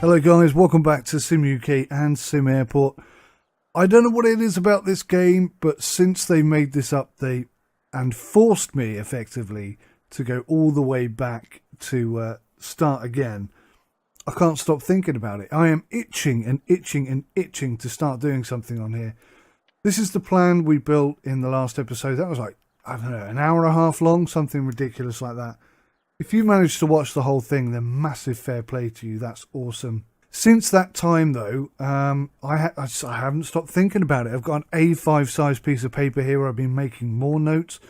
Hello guys, welcome back to Sim UK and SimAirport. I don't know what it is about this game, but since they made this update and forced me effectively to go all the way back to start again, I can't stop thinking about it. I am itching and itching and itching to start doing something on here. This is the plan we built in the last episode. That was like, I don't know, an hour and a half long, something ridiculous like that. If you managed to watch the whole thing, then massive fair play to you. That's awesome. Since that time, though, I haven't stopped thinking about it. I've got an A5 size piece of paper here where I've been making more notes,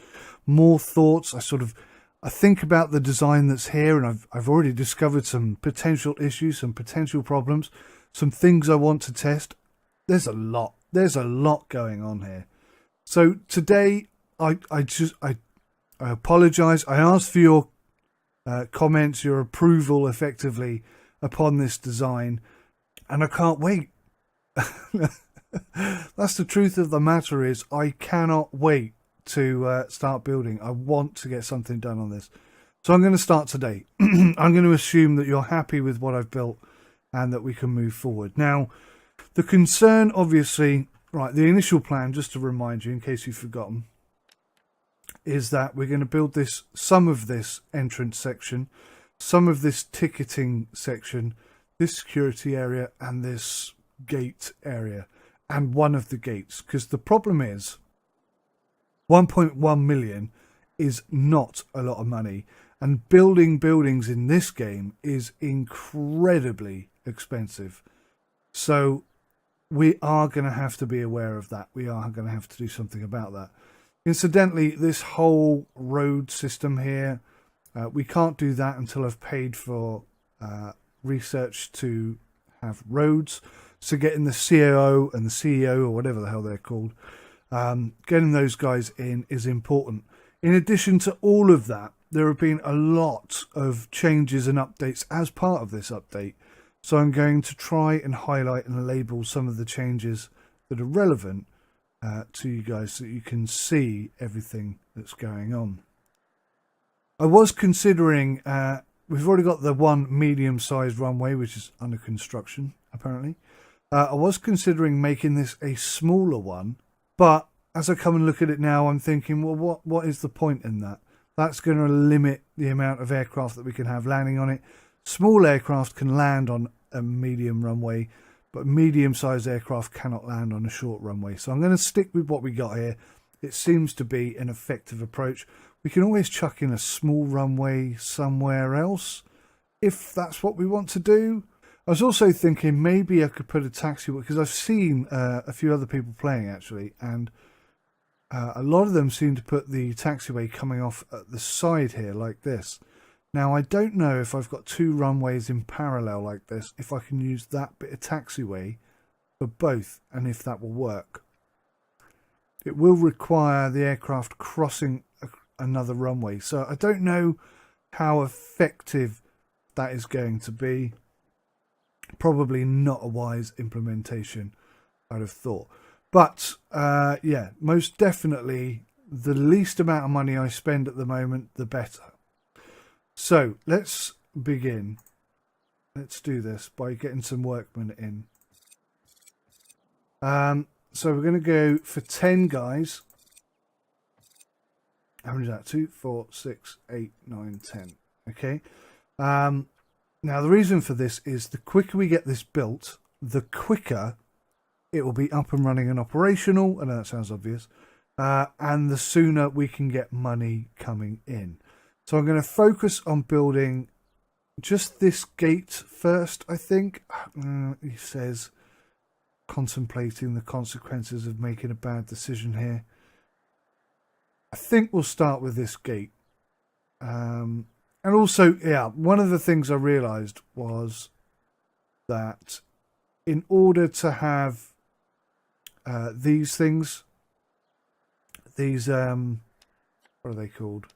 more thoughts. I think about the design that's here, and I've already discovered some potential issues, some potential problems, some things I want to test. There's a lot going on here. So today, I apologize. I asked for your comments, your approval effectively upon this design, and I can't wait. That's the truth of the matter, is I cannot wait to start building. I want to get something done on this, so I'm going to start today. I'm going to assume that you're happy with what I've built and that we can move forward. Now, the concern, obviously, right, the initial plan, just to remind you in case you've forgotten, is that we're going to build some of this entrance section, some of this ticketing section, this security area, and this gate area, and one of the gates. Because the problem is 1.1 million is not a lot of money, and building buildings in this game is incredibly expensive. So we are going to have to be aware of that. We are going to have to do something about that. Incidentally, this whole road system here, we can't do that until I've paid for research to have roads. So getting the COO and the CEO, or whatever the hell they're called, getting those guys in is important. In addition to all of that, there have been a lot of changes and updates as part of this update. So I'm going to try and highlight and label some of the changes that are relevant to you guys so you can see everything that's going on. I was considering, we've already got the one medium-sized runway, which is under construction, apparently. I was considering making this a smaller one, but as I come and look at it now, I'm thinking, well, what is the point in that? That's going to limit the amount of aircraft that we can have landing on it. Small aircraft can land on a medium runway, but medium-sized aircraft cannot land on a short runway. So I'm going to stick with what we got here. It seems to be an effective approach. We can always chuck in a small runway somewhere else if that's what we want to do. I was also thinking maybe I could put a taxiway, because I've seen a few other people playing actually, and a lot of them seem to put the taxiway coming off at the side here like this. Now, I don't know if I've got two runways in parallel like this, if I can use that bit of taxiway for both, and if that will work. It will require the aircraft crossing another runway, so I don't know how effective that is going to be. Probably not a wise implementation, I'd have thought. But, yeah, most definitely the least amount of money I spend at the moment, the better. So let's begin. Let's do this by getting some workmen in. So we're going to go for 10 guys. How many is that? 2, 4, 6, 8, 9, 10. Okay. Now the reason for this is the quicker we get this built, the quicker it will be up and running and operational. I know that sounds obvious. And the sooner we can get money coming in. So I'm going to focus on building just this gate first, I think. He says, contemplating the consequences of making a bad decision here. I think we'll start with this gate. And also, yeah, one of the things I realised was that in order to have these things, these, what are they called?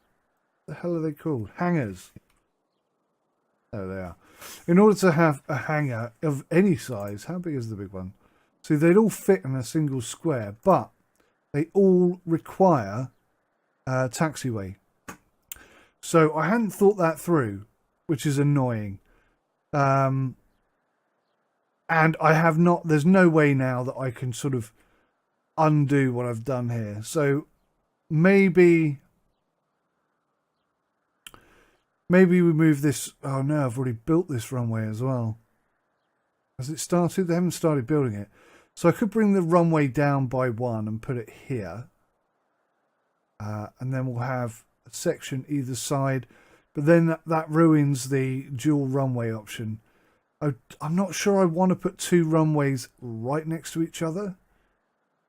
The hell are they called? Hangars. There they are. In order to have a hangar of any size, how big is the big one? See, they'd all fit in a single square, but they all require a taxiway. So I hadn't thought that through, which is annoying. And I have not, there's no way now that I can sort of undo what I've done here. So maybe we move this. Oh no, I've already built this runway as well. Has it started? They haven't started building it. So I could bring the runway down by 1 and put it here. And then we'll have a section either side. But then that ruins the dual runway option. I'm not sure I want to put 2 runways right next to each other.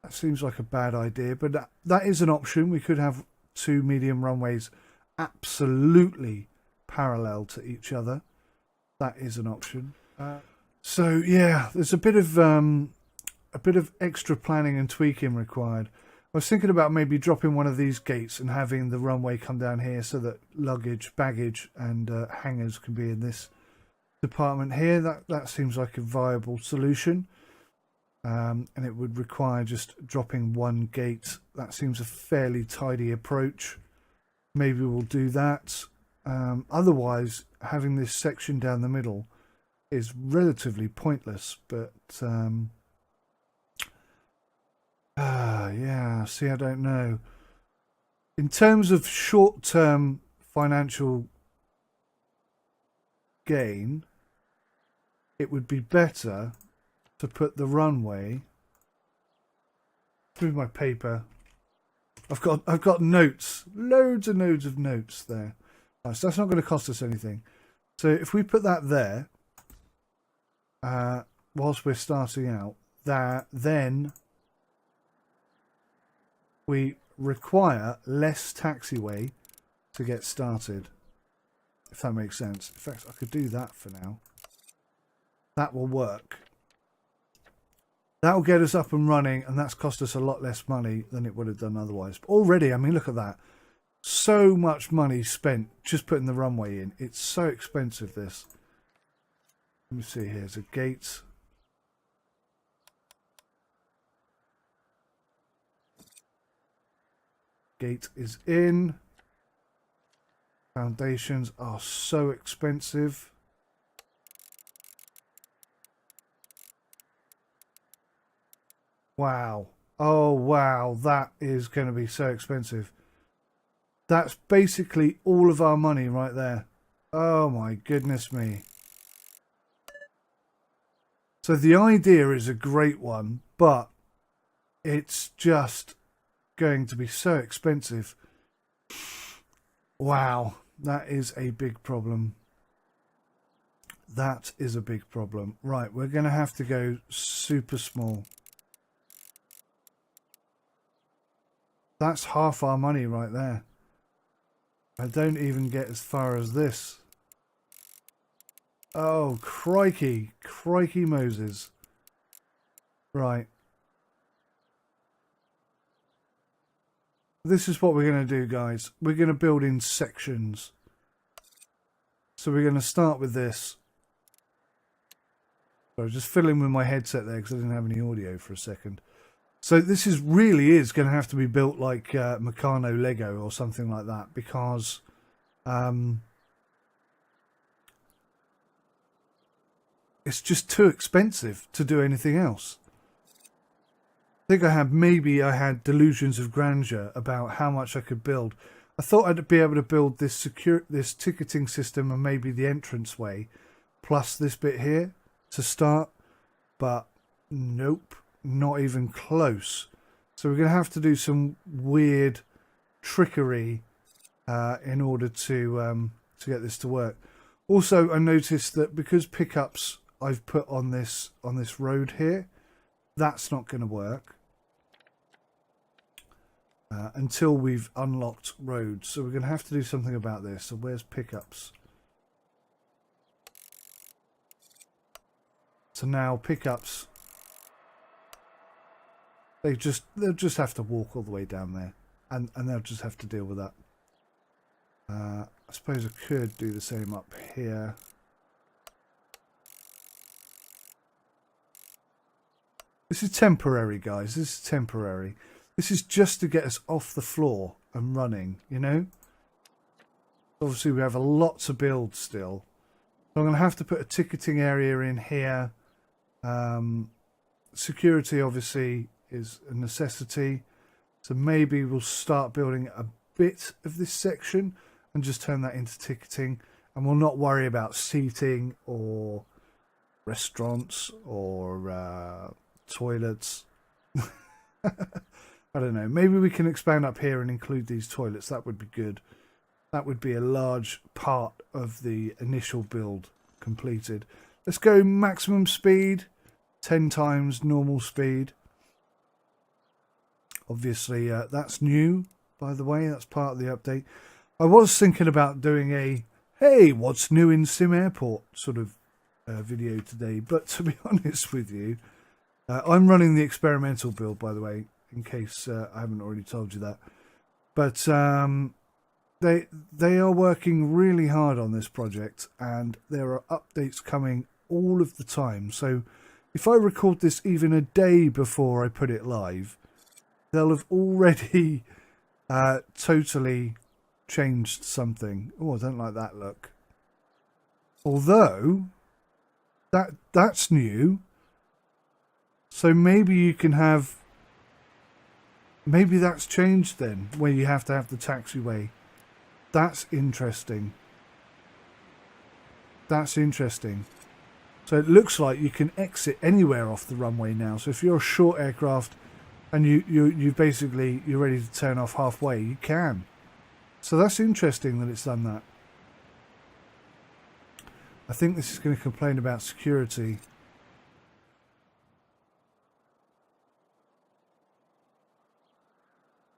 That seems like a bad idea, but that is an option. We could have 2 medium runways absolutely parallel to each other. That is an option. So yeah, there's a bit of extra planning and tweaking required. I was thinking about maybe dropping one of these gates and having the runway come down here so that luggage, baggage, and hangars can be in this department here. That seems like a viable solution. And it would require just dropping 1 gate. That seems a fairly tidy approach. Maybe we'll do that. Otherwise, having this section down the middle is relatively pointless. But yeah, see, I don't know. In terms of short-term financial gain, it would be better to put the runway through my paper. I've got notes, loads and loads of notes there. So that's not going to cost us anything. So if we put that there, whilst we're starting out, then we require less taxiway to get started. If that makes sense. In fact, I could do that for now. That will work. That will get us up and running, and that's cost us a lot less money than it would have done otherwise. But already, I mean, look at that. So much money spent just putting the runway in. It's so expensive, this. Let me see here. There's a gate. Gate is in. Foundations are so expensive. Wow. Oh, wow. That is going to be so expensive. That's basically all of our money right there. Oh, my goodness me. So the idea is a great one, but it's just going to be so expensive. Wow. That is a big problem. That is a big problem. Right. We're going to have to go super small. That's half our money right there. I don't even get as far as this. Oh, crikey. Crikey Moses. Right. This is what we're going to do, guys. We're going to build in sections. So we're going to start with this. So just fiddling with my headset there because I didn't have any audio for a second. So this really is going to have to be built like Meccano Lego or something like that, because it's just too expensive to do anything else. I think I had delusions of grandeur about how much I could build. I thought I'd be able to build this ticketing system and maybe the entranceway plus this bit here to start, but nope. Not even close. So we're going to have to do some weird trickery in order to get this to work. Also, I noticed that because pickups I've put on this road here, that's not going to work until we've unlocked roads. So we're going to have to do something about this. So where's pickups? So now pickups. They'll just have to walk all the way down there, and they'll just have to deal with that. I suppose I could do the same up here. This is temporary, guys. This is temporary. This is just to get us off the floor and running, you know? Obviously, we have a lot to build still. So I'm going to have to put a ticketing area in here. Security obviously is a necessity, so maybe we'll start building a bit of this section and just turn that into ticketing, and we'll not worry about seating or restaurants or toilets. I don't know, maybe we can expand up here and include these toilets. That would be good. That would be a large part of the initial build completed. Let's go maximum speed, 10 times normal speed. Obviously, that's new, by the way. That's part of the update. I was thinking about doing a, hey, what's new in SimAirport sort of video today. But to be honest with you, I'm running the experimental build, by the way, in case I haven't already told you that. But they are working really hard on this project, and there are updates coming all of the time. So if I record this even a day before I put it live, they'll have already totally changed something. Oh, I don't like that look. Although that's new. So maybe you can have, maybe that's changed then, where you have to have the taxiway. That's interesting. That's interesting. So it looks like you can exit anywhere off the runway now. So if you're a short aircraft and you're ready to turn off halfway, you can. So that's interesting that it's done that. I think this is going to complain about security.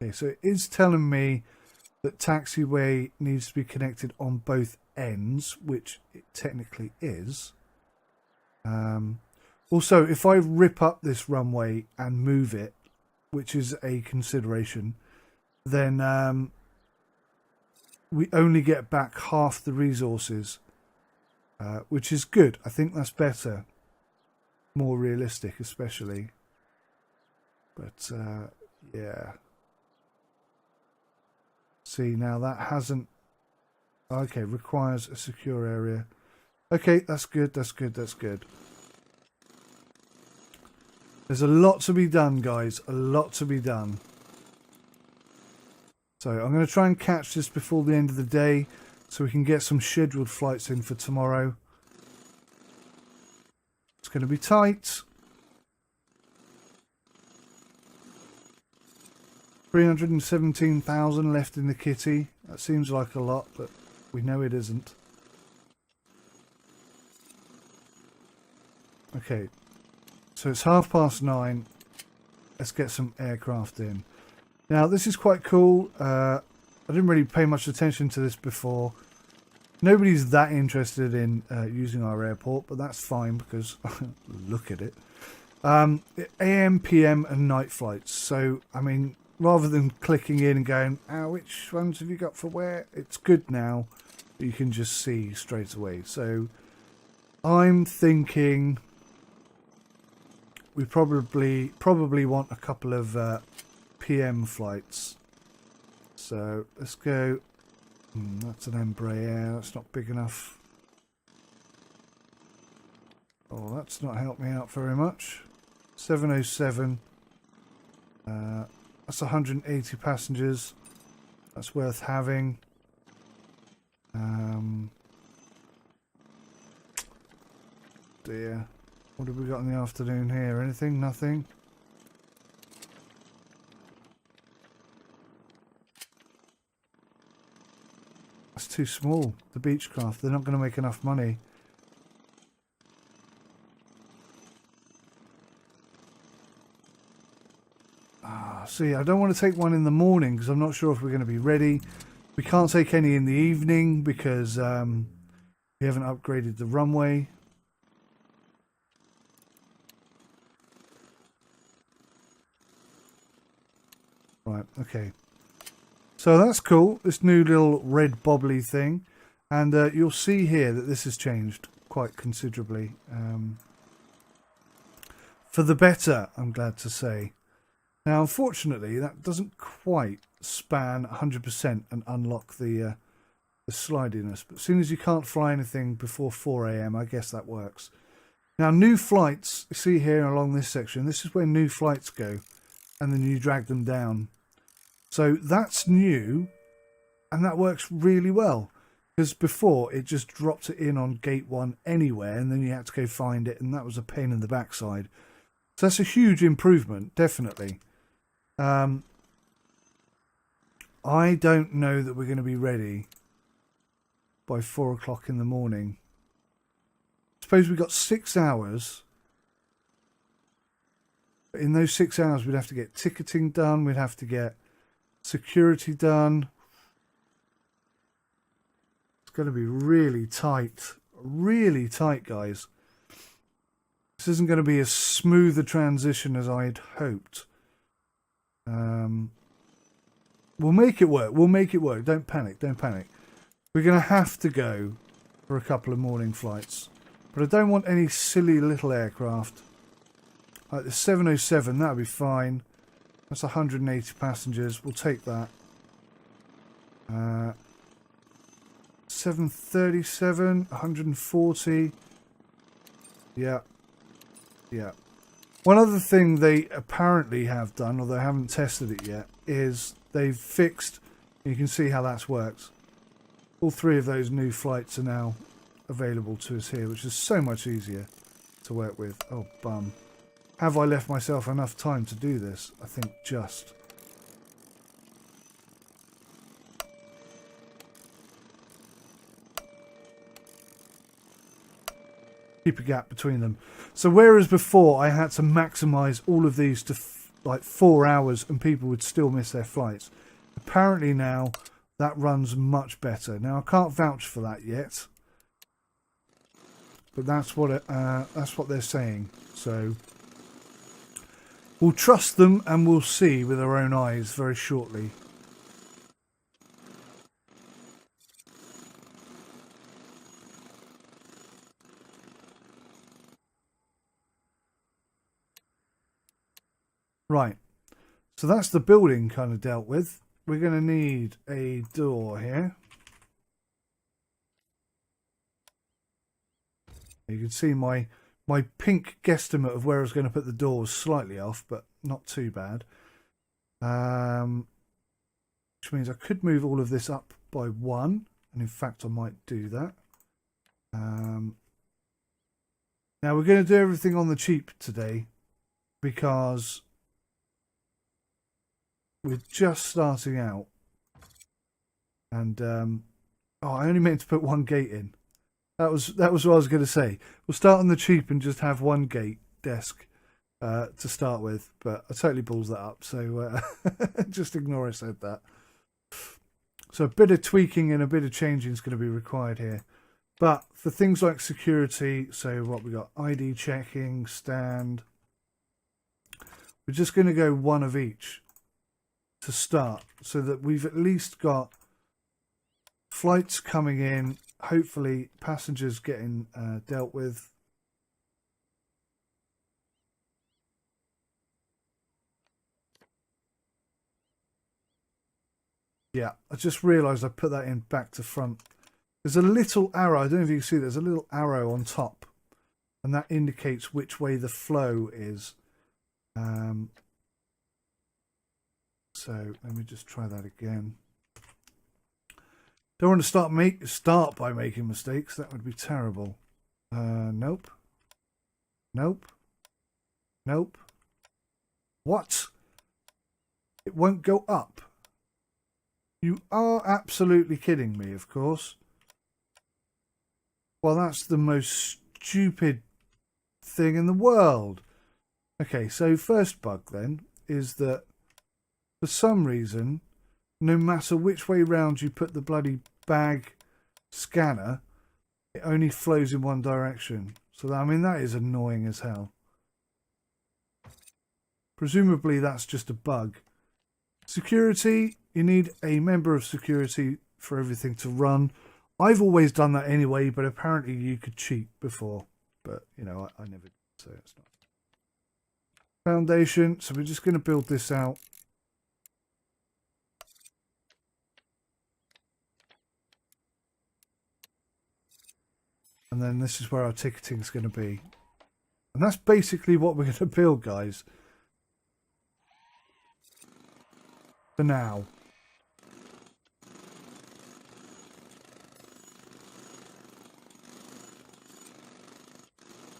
Okay, so it is telling me that taxiway needs to be connected on both ends, which it technically is. Also, if I rip up this runway and move it, which is a consideration, then we only get back half the resources, which is good. I think that's better, more realistic especially. But yeah. See, now that hasn't... Okay, requires a secure area. Okay, that's good, that's good, that's good. There's a lot to be done, guys. A lot to be done. So I'm going to try and catch this before the end of the day so we can get some scheduled flights in for tomorrow. It's going to be tight. 317,000 left in the kitty. That seems like a lot, but we know it isn't. Okay, so it's 9:30. Let's get some aircraft in. Now, this is quite cool. I didn't really pay much attention to this before. Nobody's that interested in using our airport, but that's fine because look at it. AM, PM and night flights. So, I mean, rather than clicking in and going, which ones have you got for where? It's good now. You can just see straight away. So I'm thinking we probably want a couple of PM flights. So let's go. That's an Embraer. That's not big enough. Oh, that's not helped me out very much. 707. That's 180 passengers. That's worth having. Dear. What have we got in the afternoon here? Anything? Nothing? That's too small. The Beechcraft. They're not going to make enough money. See, I don't want to take one in the morning because I'm not sure if we're going to be ready. We can't take any in the evening because we haven't upgraded the runway. Right, okay. So that's cool, this new little red bobbly thing. And you'll see here that this has changed quite considerably. For the better, I'm glad to say. Now, unfortunately, that doesn't quite span 100% and unlock the slidiness. But as soon as you can't fly anything before 4 AM, I guess that works. Now, new flights, you see here along this section, this is where new flights go, and then you drag them down. So that's new, and that works really well, because before it just dropped it in on gate 1 anywhere, and then you had to go find it, and that was a pain in the backside. So that's a huge improvement, definitely. I don't know that we're going to be ready by 4 o'clock in the morning. Suppose we've got 6 hours. In those 6 hours, we'd have to get ticketing done. We'd have to get security done. It's going to be really tight. Really tight, guys. This isn't going to be as smooth a transition as I'd hoped. We'll make it work. We'll make it work. Don't panic. Don't panic. We're going to have to go for a couple of morning flights. But I don't want any silly little aircraft. Like the 707, that'll be fine. That's 180 passengers. We'll take that. 737, 140. Yeah. Yeah. One other thing they apparently have done, although I haven't tested it yet, is they've fixed, you can see how that's worked. All 3 of those new flights are now available to us here, which is so much easier to work with. Oh, bum. Have I left myself enough time to do this? I think just. Keep a gap between them. So whereas before I had to maximize all of these to like 4 hours and people would still miss their flights, apparently now that runs much better. Now I can't vouch for that yet, but that's what they're saying. So we'll trust them and we'll see with our own eyes very shortly. Right, so that's the building kind of dealt with. We're going to need a door here. You can see my pink guesstimate of where I was going to put the door was slightly off, but not too bad. Which means I could move all of this up by 1, and in fact I might do that. Now we're going to do everything on the cheap today because we're just starting out, and oh, I only meant to put 1 gate in. That was what I was going to say. We'll start on the cheap and just have 1 gate desk to start with, but I totally balls that up, so just ignore I said that. So a bit of tweaking and a bit of changing is going to be required here. But for things like security, so what we got, ID checking, stand, we're just going to go 1 of each to start, so that we've at least got flights coming in, hopefully passengers getting dealt with. Yeah, I just realised I put that in back to front. There's a little arrow, I don't know if you can see, there's a little arrow on top, and that indicates which way the flow is. So let me just try that again. Don't want to start by making mistakes. That would be terrible. Nope. Nope. Nope. What? It won't go up. You are absolutely kidding me, of course. Well, that's the most stupid thing in the world. Okay, so first bug then is that for some reason, no matter which way round you put the bloody bag scanner, it only flows in 1 direction. So, I mean, that is annoying as hell. Presumably, that's just a bug. Security, you need a member of security for everything to run. I've always done that anyway, but apparently you could cheat before. But, you know, I never did, so it's not. Foundation, so we're just going to build this out. And then this is where our ticketing is going to be. And that's basically what we're going to build, guys. For now.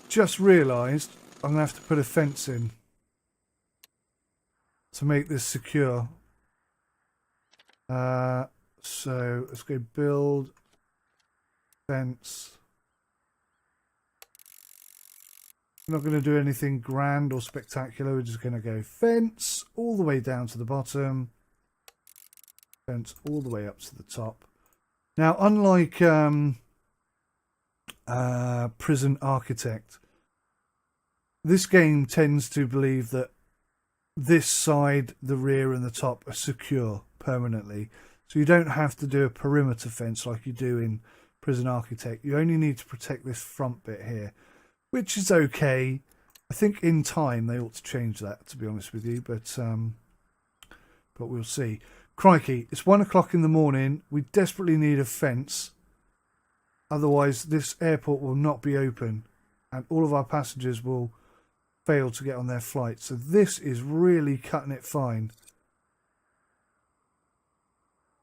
Just realised I'm going to have to put a fence in to make this secure. So let's go build fence. We're not going to do anything grand or spectacular. We're just going to go fence all the way down to the bottom. Fence all the way up to the top. Now, unlike Prison Architect, this game tends to believe that this side, the rear and the top are secure permanently. So you don't have to do a perimeter fence like you do in Prison Architect. You only need to protect this front bit here, which is okay. I think in time they ought to change that, to be honest with you, but we'll see. Crikey, it's 1 o'clock in the morning. We desperately need a fence. Otherwise, this airport will not be open and all of our passengers will fail to get on their flight. So this is really cutting it fine.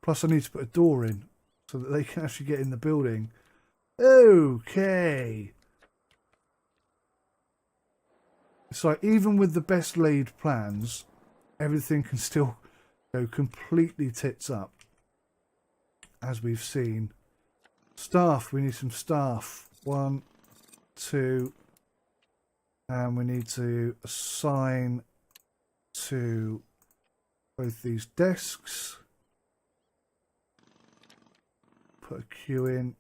Plus, I need to put a door in so that they can actually get in the building. Okay. It's like, even with the best laid plans, everything can still go completely tits up. As we've seen. Staff, we need some staff. 1, 2, and we need to assign to both these desks. Put a queue in.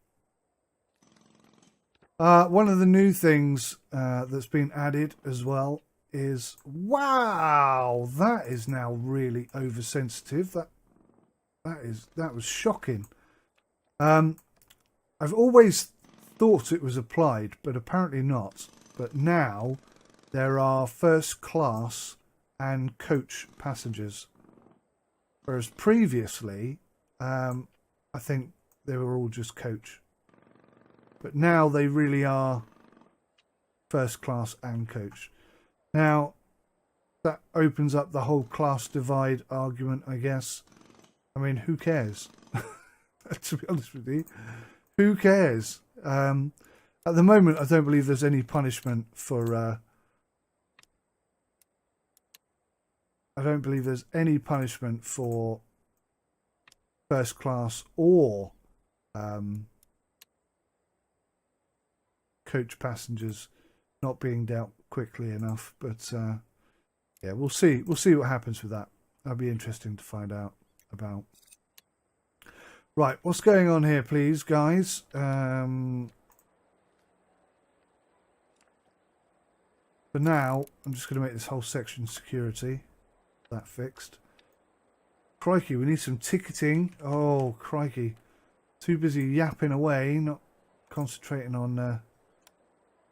One of the new things that's been added as well is, wow, that is now really oversensitive. That was shocking. I've always thought it was applied, but apparently not. But now there are first class and coach passengers, whereas previously I think they were all just coach. But now they really are first class and coach. Now, that opens up the whole class divide argument, I guess. I mean, who cares? To be honest with you, who cares? At the moment, I don't believe there's any punishment for... I don't believe there's any punishment for first class or coach passengers not being dealt quickly enough. But yeah, we'll see. We'll see what happens with that. That'll be interesting to find out about. Right, what's going on here, please, guys? For now, I'm just going to make this whole section security. That fixed. Crikey, we need some ticketing. Oh, crikey. Too busy yapping away, not concentrating on the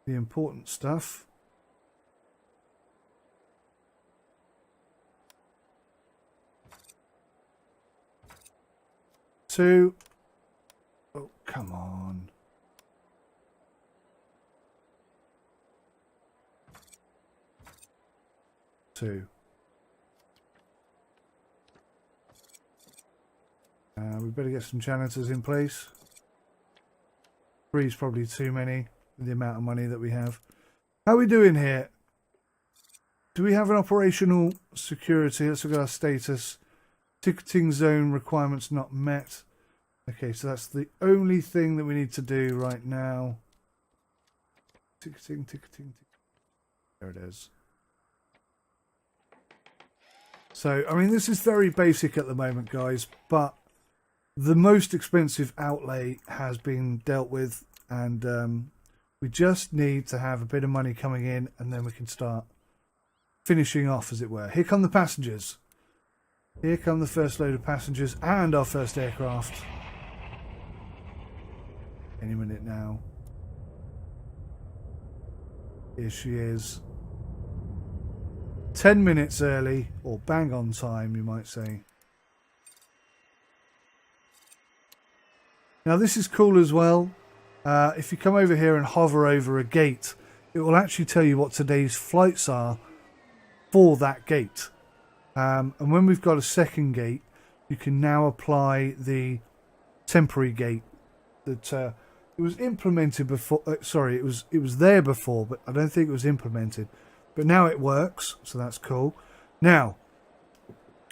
important stuff. Two. Oh, come on. Two. We better get some janitors in place. 3 is probably too many with the amount of money that we have. How are we doing here? Do we have an operational security? Let's look at our status. Ticketing zone requirements not met. Okay, so that's the only thing that we need to do right now. Ticketing. There it is. So, I mean, this is very basic at the moment, guys, but the most expensive outlay has been dealt with, and we just need to have a bit of money coming in, and then we can start finishing off, as it were. Here come the passengers. Here come the first load of passengers and our first aircraft. Any minute now. Here she is. 10 minutes early, or bang on time, you might say. Now this is cool as well. If you come over here and hover over a gate, it will actually tell you what today's flights are for that gate. And when we've got a second gate, you can now apply the temporary gate that it was implemented before. Sorry, it was there before, but I don't think it was implemented. But now it works, so that's cool. Now,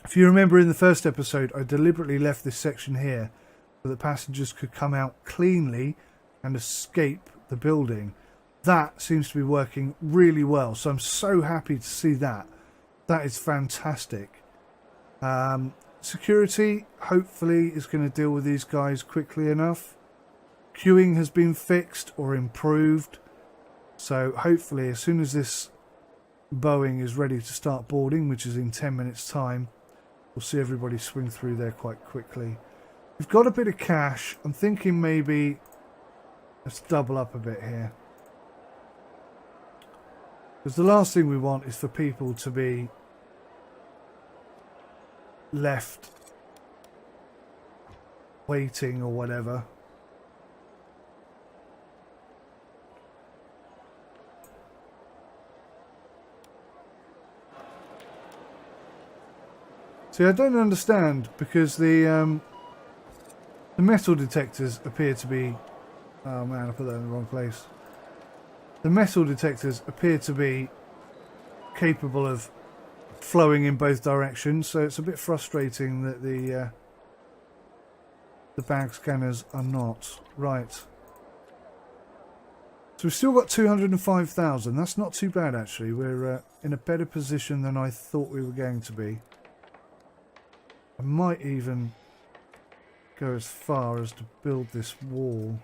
if you remember in the first episode, I deliberately left this section here so that passengers could come out cleanly and escape the building. That seems to be working really well, so I'm so happy to see that. That is fantastic. Security, hopefully, is going to deal with these guys quickly enough. Queuing has been fixed or improved. So hopefully, as soon as this Boeing is ready to start boarding, which is in 10 minutes' time, we'll see everybody swing through there quite quickly. We've got a bit of cash. I'm thinking maybe let's double up a bit here. Because the last thing we want is for people to be left waiting or whatever. See, I don't understand because the metal detectors appear to be... Oh man, I put that in the wrong place. The metal detectors appear to be capable of flowing in both directions, so it's a bit frustrating that the bag scanners are not. Right. So we've still got 205,000. That's not too bad, actually. We're in a better position than I thought we were going to be. I might even go as far as to build this wall.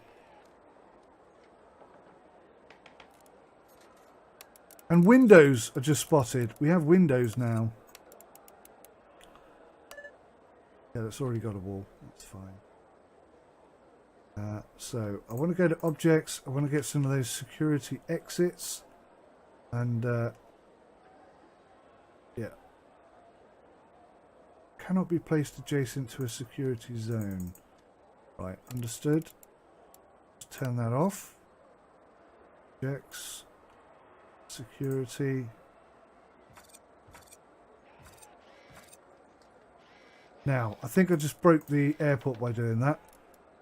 And windows are just spotted. We have windows now. Yeah, that's already got a wall. That's fine. So I want to go to objects. I want to get some of those security exits. And yeah. Cannot be placed adjacent to a security zone. Right, understood. Let's turn that off. Objects. Security. Now, I think I just broke the airport by doing that,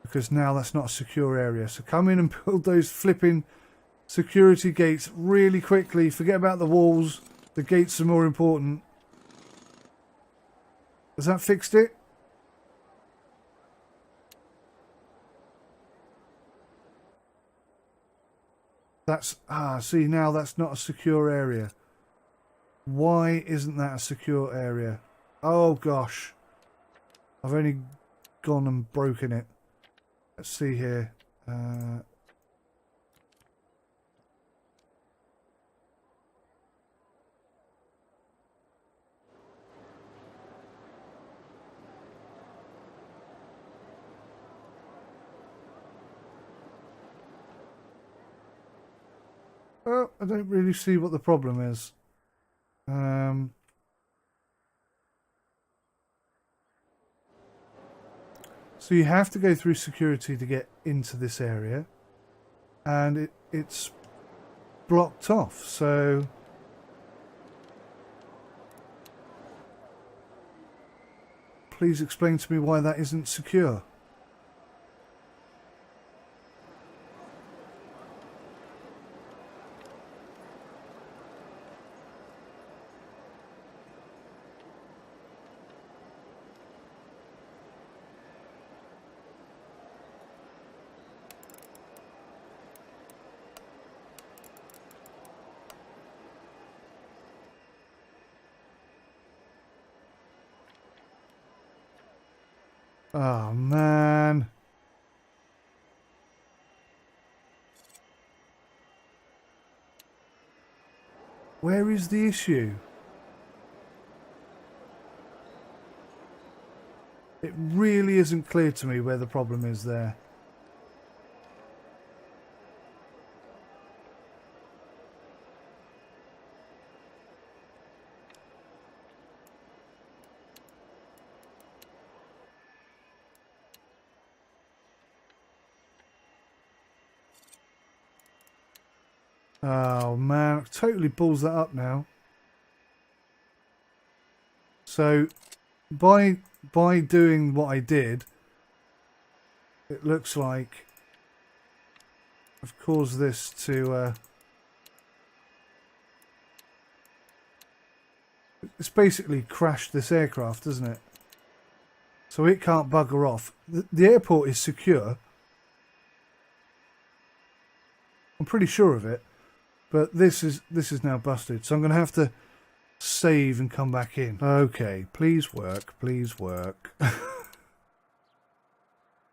because now that's not a secure area. So come in and build those flipping security gates really quickly. Forget about the walls. The gates are more important. Has that fixed it? That's... see, now that's not a secure area. Why isn't that a secure area? Oh, gosh. I've only gone and broken it. Let's see here. Well, I don't really see what the problem is. So you have to go through security to get into this area, and it's blocked off. So please explain to me why that isn't secure. Oh, man. Where is the issue? It really isn't clear to me where the problem is there. Oh man, totally balls that up now. So by doing what I did, it looks like I've caused this to it's basically crashed this aircraft, doesn't it? So it can't bugger off. The airport is secure. I'm pretty sure of it. But this is now busted. So I'm going to have to save and come back in. Okay, please work. Please work.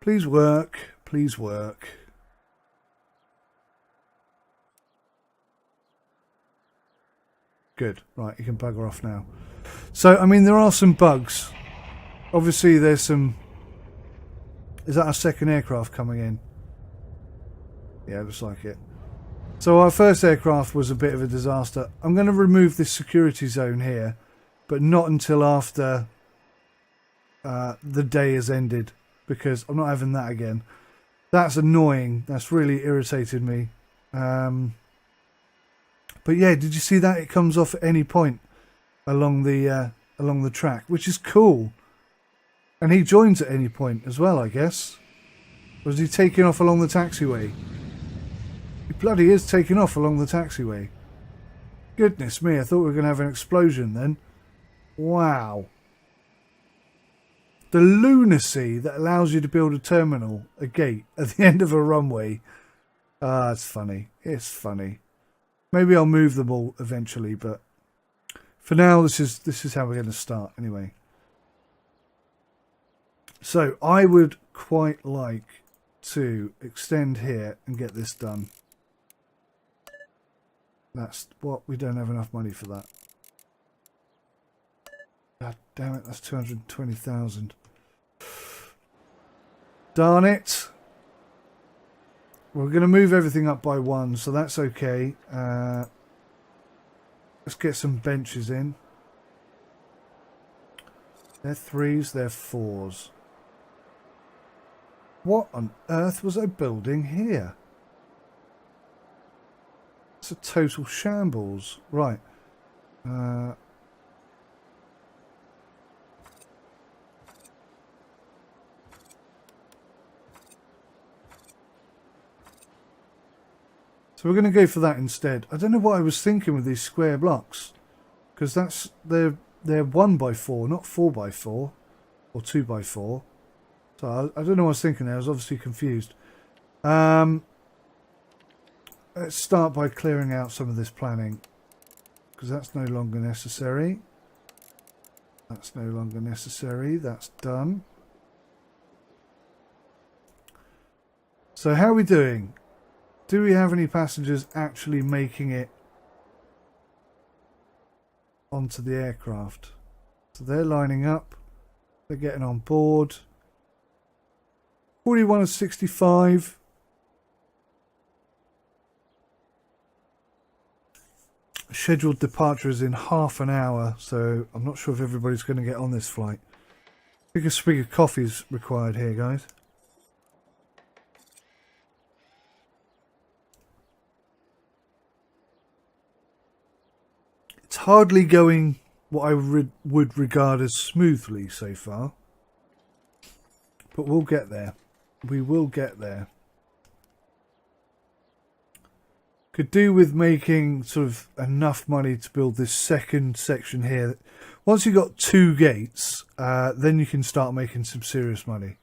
Please work. Please work. Good. Right, you can bugger off now. So, I mean, there are some bugs. Obviously, there's some... Is that our second aircraft coming in? Yeah, looks like it. So our first aircraft was a bit of a disaster. I'm going to remove this security zone here, but not until after the day has ended, because I'm not having that again. That's annoying. That's really irritated me. But yeah, did you see that? It comes off at any point along the track, which is cool. And he joins at any point as well, I guess. Or is he taking off along the taxiway? He bloody is taking off along the taxiway. Goodness me, I thought we were going to have an explosion then. Wow. The lunacy that allows you to build a terminal, a gate, at the end of a runway. Ah, it's funny. It's funny. Maybe I'll move them all eventually, but for now, this is how we're going to start anyway. So I would quite like to extend here and get this done. That's what, we don't have enough money for that. God damn it, that's 220,000. Darn it. We're going to move everything up by one, so that's okay. Let's get some benches in. They're threes, they're fours. What on earth was I building here? It's a total shambles. Right. So we're going to go for that instead. I don't know what I was thinking with these square blocks, because they're 1x4, not 4x4 or 2x4. So I don't know what I was thinking there. I was obviously confused. Let's start by clearing out some of this planning, because that's no longer necessary. That's no longer necessary. That's done. So how are we doing? Do we have any passengers actually making it onto the aircraft? So they're lining up. They're getting on board. 41 of 65. Scheduled departure is in half an hour, so I'm not sure if everybody's going to get on this flight. I think a swig of coffee is required here, guys. It's hardly going what I would regard as smoothly so far, but we'll get there. We will get there. Could do with making sort of enough money to build this second section here. Once you've got 2 gates, then you can start making some serious money.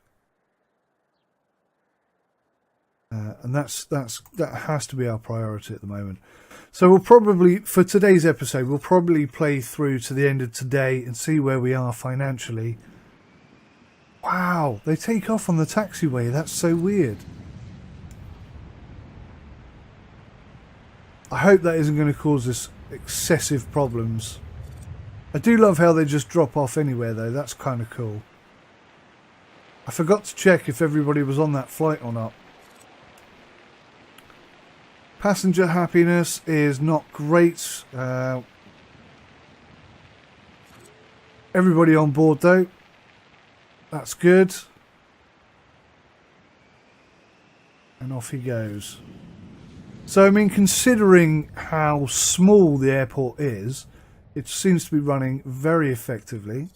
And that has to be our priority at the moment. So we'll probably, for today's episode, we'll probably play through to the end of today and see where we are financially. Wow, they take off on the taxiway. That's so weird. I hope that isn't going to cause us excessive problems. I do love how they just drop off anywhere though. That's kind of cool. I forgot to check if everybody was on that flight or not. Passenger happiness is not great. Everybody on board though. That's good. And off he goes. So, I mean, considering how small the airport is, it seems to be running very effectively.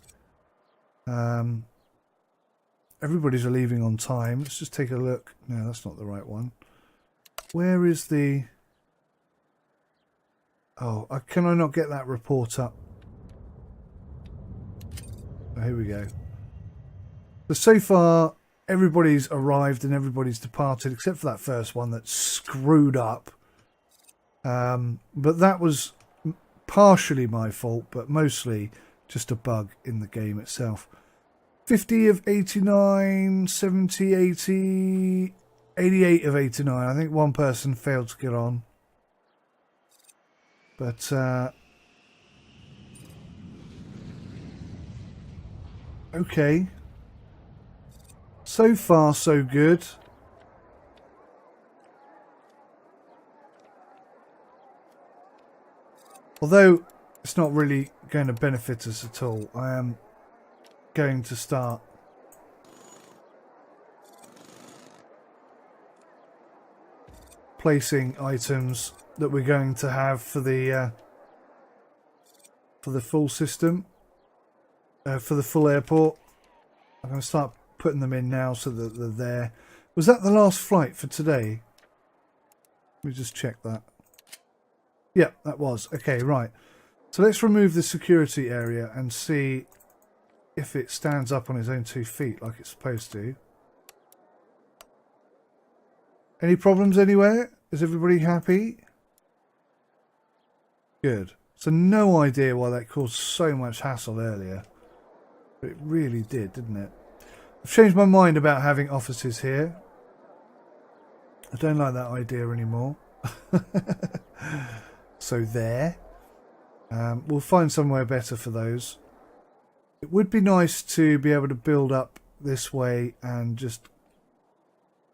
Everybody's leaving on time. Let's just take a look. No, that's not the right one. Where is the... Oh, can I not get that report up? Oh, here we go. So far, everybody's arrived and everybody's departed, except for that first one that screwed up. But that was partially my fault, but mostly just a bug in the game itself. 50 of 89, 70, 80, 88 of 89. I think one person failed to get on. But, okay. So far, so good. Although it's not really going to benefit us at all, I am going to start placing items that we're going to have for the full system, for the full airport. I'm going to start putting them in now so that they're there. Was that the last flight for today? Let me just check that. Yeah, that was. Okay, right. So let's remove the security area and see if it stands up on its own 2 feet like it's supposed to. Any problems anywhere? Is everybody happy? Good. So no idea why that caused so much hassle earlier. But it really did, didn't it? I've changed my mind about having offices here. I don't like that idea anymore. So there. We'll find somewhere better for those. It would be nice to be able to build up this way and just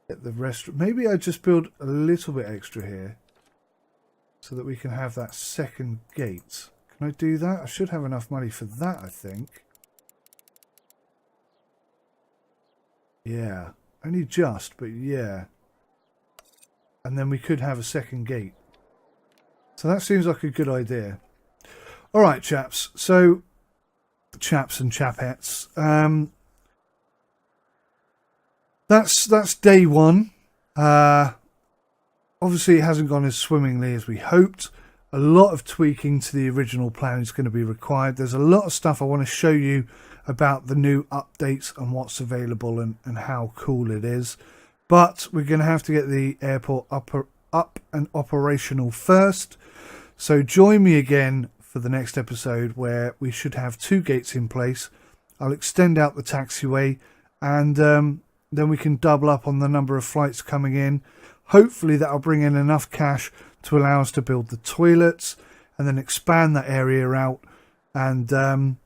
get the rest. Maybe I just build a little bit extra here so that we can have that second gate. Can I do that? I should have enough money for that, I think. Yeah, only just, but yeah. And then we could have a second gate. So that seems like a good idea. All right, chaps. So, chaps and chapettes. That's day one. Obviously, it hasn't gone as swimmingly as we hoped. A lot of tweaking to the original plan is going to be required. There's a lot of stuff I want to show you about the new updates and what's available and how cool it is. But we're going to have to get the airport up and operational first. So join me again for the next episode where we should have 2 gates in place. I'll extend out the taxiway and then we can double up on the number of flights coming in. Hopefully that'll bring in enough cash to allow us to build the toilets and then expand that area out. And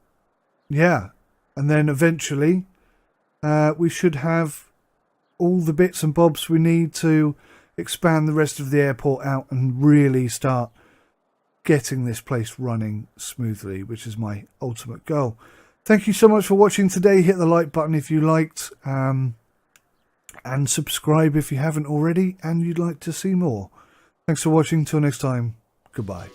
yeah, and then eventually we should have all the bits and bobs we need to expand the rest of the airport out and really start getting this place running smoothly, which is my ultimate goal. Thank you so much for watching today. Hit the like button if you liked, and subscribe if you haven't already and you'd like to see more. Thanks for watching. Till next time, goodbye.